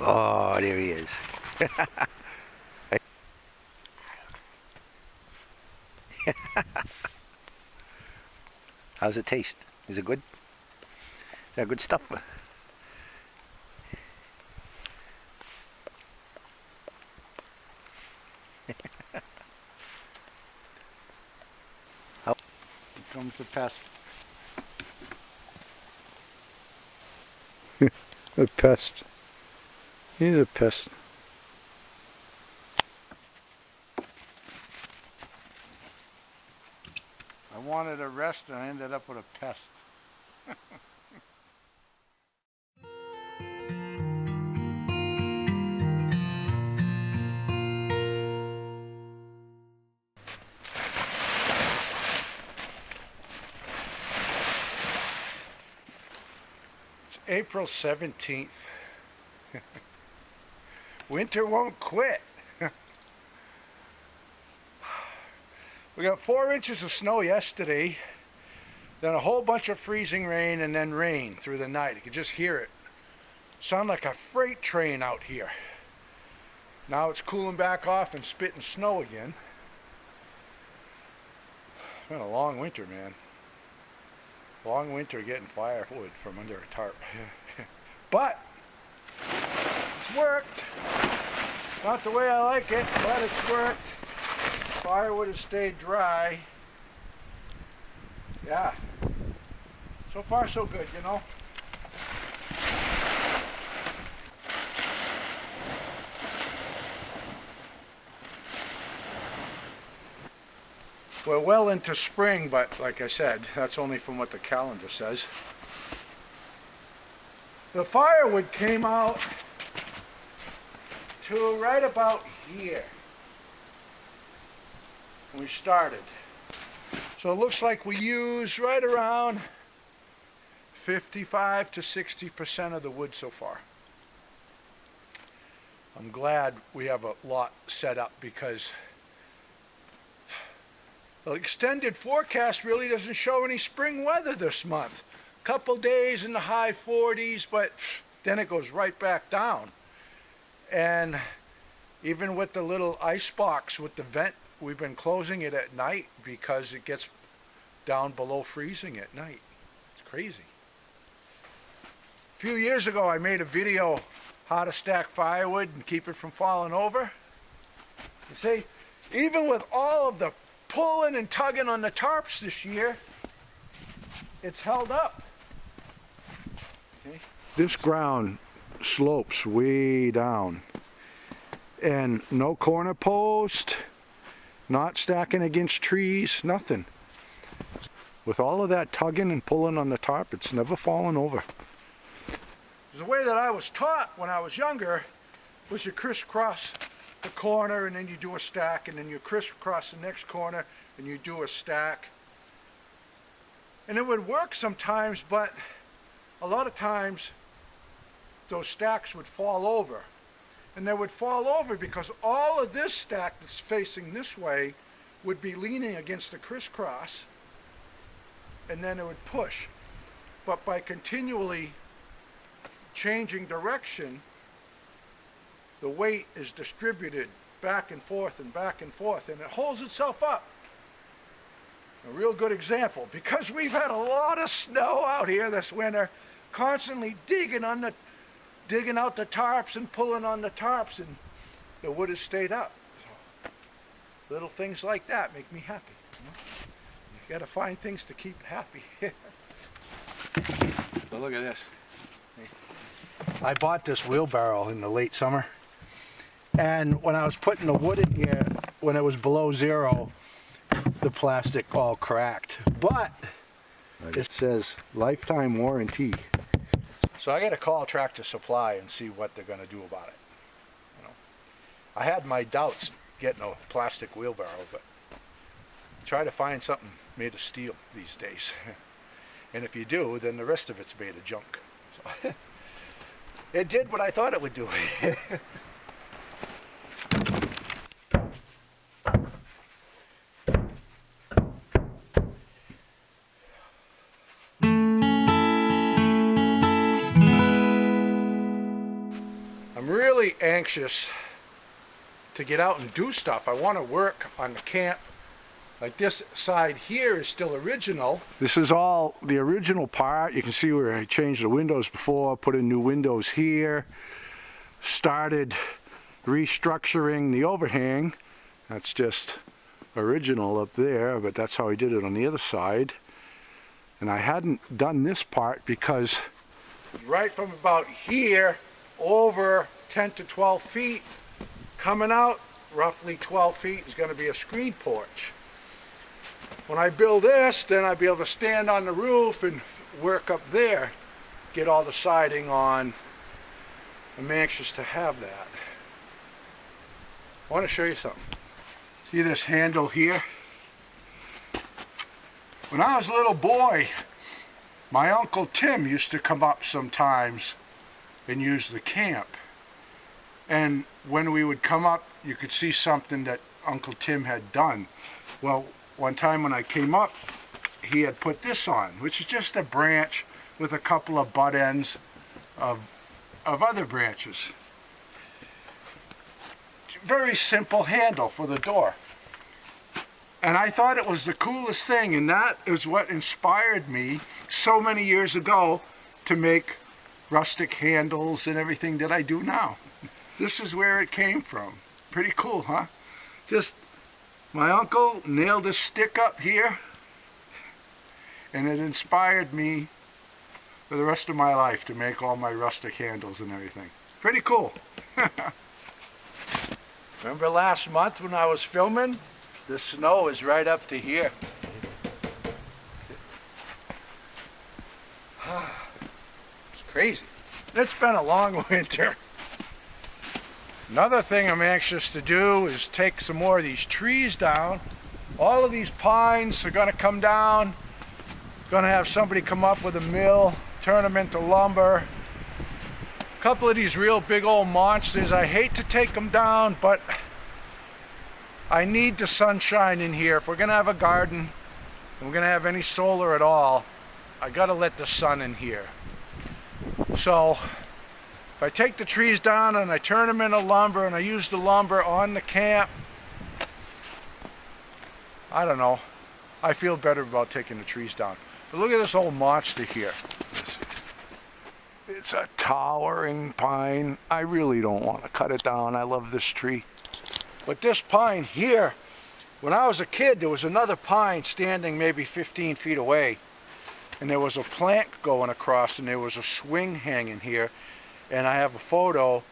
Oh, there he is. How's it taste? Is it good? Is that good stuff? Here comes the pest. A pest. He's a pest. I wanted a rest and I ended up with a pest. It's April 17th. Winter won't quit. We got 4 inches of snow yesterday, then a whole bunch of freezing rain, and then rain through the night. You could just hear it. Sound like a freight train out here. Now it's cooling back off and spitting snow again. It's been a long winter, man. Long winter getting firewood from under a tarp. But it's worked. Not the way I like it, but it's worked. Firewood has stayed dry. Yeah. So far so good, you know. We're well into spring, but like I said, that's only from what the calendar says. The firewood came out to right about here. We started. So it looks like we use right around 55 to 60% of the wood so far. I'm glad we have a lot set up because the extended forecast really doesn't show any spring weather this month. Couple days in the high 40s, but then it goes right back down. And even with the little ice box with the vent, we've been closing it at night because it gets down below freezing at night. It's crazy. A few years ago, I made a video how to stack firewood and keep it from falling over. You see, even with all of the pulling and tugging on the tarps this year, it's held up. Okay. This ground slopes way down. And no corner post. Not stacking against trees, nothing. With all of that tugging and pulling on the tarp, it's never fallen over. The way that I was taught when I was younger was you crisscross the corner and then you do a stack, and then you crisscross the next corner and you do a stack. And it would work sometimes, but a lot of times those stacks would fall over. And they would fall over because all of this stack that's facing this way would be leaning against the crisscross, and then it would push. But by continually changing direction, the weight is distributed back and forth and back and forth, and it holds itself up. A real good example, because we've had a lot of snow out here this winter, constantly digging out the tarps and pulling on the tarps, and the wood has stayed up. So, little things like that make me happy. You know? You got to find things to keep happy. So look at this. I bought this wheelbarrow in the late summer, and when I was putting the wood in here, when it was below zero, the plastic all cracked. But It says lifetime warranty. so I got to call Tractor Supply and see what they're going to do about it. You know, I had my doubts getting a plastic wheelbarrow, but try to find something made of steel these days. And if you do, then the rest of it's made of junk. So it did what I thought it would do. I'm really anxious to get out and do stuff. I want to work on the camp. Like this side here is still original. This is all the original part. You can see where I changed the windows before, put in new windows here, started restructuring the overhang. That's just original up there, but that's how I did it on the other side. And I hadn't done this part because right from about here over 10 to 12 feet, coming out roughly 12 feet is going to be a screen porch. When I build this, then I'll be able to stand on the roof and work up there, get all the siding on. I'm anxious to have that. I want to show you something. See this handle here? When I was a little boy, my Uncle Tim used to come up sometimes and use the camp. And when we would come up, you could see something that Uncle Tim had done. Well, one time when I came up, he had put this on, which is just a branch with a couple of butt ends of other branches. Very simple handle for the door. And I thought it was the coolest thing, and that is what inspired me so many years ago to make rustic handles and everything that I do now. This is where it came from. Pretty cool, huh? Just my uncle nailed a stick up here, and it inspired me for the rest of my life to make all my rustic handles and everything. Pretty cool. Remember last month when I was filming? The snow is right up to here. It's crazy. It's been a long winter. Another thing I'm anxious to do is take some more of these trees down. All of these pines are going to come down. Going to have somebody come up with a mill, turn them into lumber. A couple of these real big old monsters, I hate to take them down, but I need the sunshine in here. If we're going to have a garden, and we're going to have any solar at all, I got to let the sun in here. So if I take the trees down and I turn them into lumber and I use the lumber on the camp, I don't know. I feel better about taking the trees down. But look at this old monster here. It's a towering pine. I really don't want to cut it down. I love this tree. But this pine here, when I was a kid, there was another pine standing maybe 15 feet away. And there was a plank going across and there was a swing hanging here. And I have a photo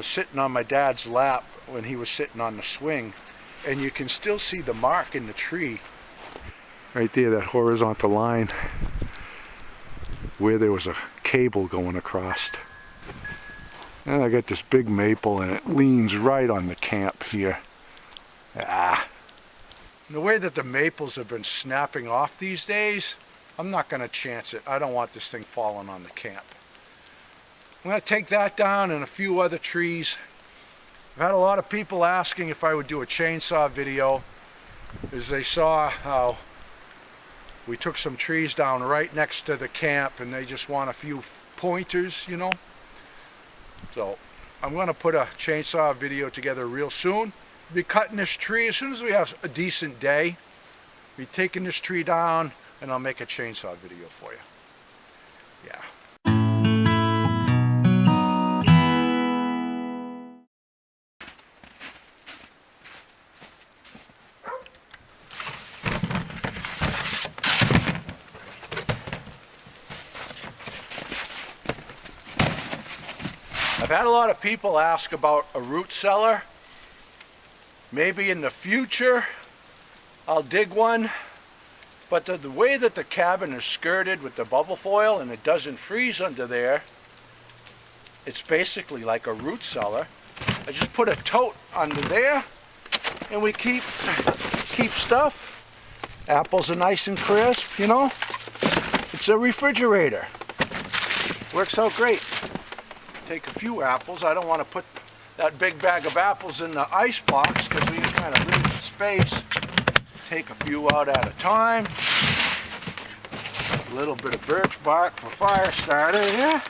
sitting on my dad's lap when he was sitting on the swing. And you can still see the mark in the tree. Right there, that horizontal line where there was a cable going across. And I got this big maple and it leans right on the camp here. And the way that the maples have been snapping off these days, I'm not going to chance it. I don't want this thing falling on the camp. I'm going to take that down and a few other trees. I've had a lot of people asking if I would do a chainsaw video, as they saw how we took some trees down right next to the camp and they just want a few pointers, you know. So I'm going to put a chainsaw video together real soon. We'll be cutting this tree as soon as we have a decent day. We'll be taking this tree down and I'll make a chainsaw video for you. Yeah. I've had a lot of people ask about a root cellar. Maybe in the future I'll dig one, but the way that the cabin is skirted with the bubble foil and it doesn't freeze under there, it's basically like a root cellar. I just put a tote under there and we keep stuff. Apples are nice and crisp, you know. It's a refrigerator. Works out great. Take a few apples. I don't want to put that big bag of apples in the ice box because we kind of limited space. Take a few out at a time. A little bit of birch bark for fire starter, yeah.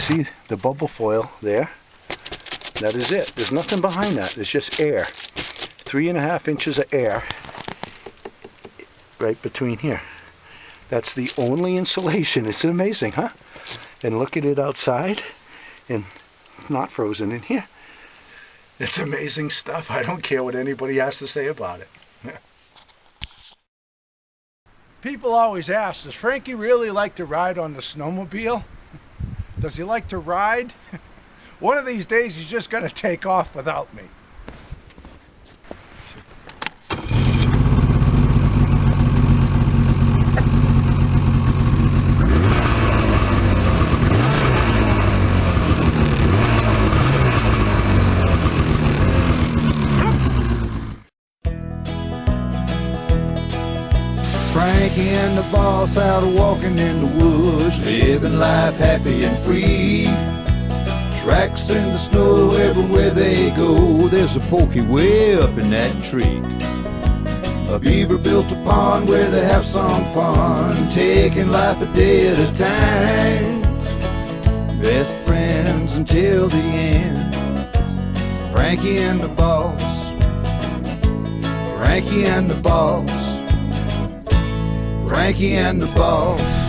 see the bubble foil there? That is it. There's nothing behind that. There's just air. 3.5 inches of air right between here. That's the only insulation. It's amazing, huh? And look at it outside and not frozen in here. It's amazing stuff. I don't care what anybody has to say about it. People always ask, does Frankie really like to ride on the snowmobile? Does he like to ride? One of these days he's just going to take off without me. Frankie and the boss out walking in the woods, living life happy and free. Tracks in the snow everywhere they go. There's a porky way up in that tree. A beaver built a pond where they have some fun, taking life a day at a time. Best friends until the end. Frankie and the boss. Frankie and the boss. Frankie and the boss.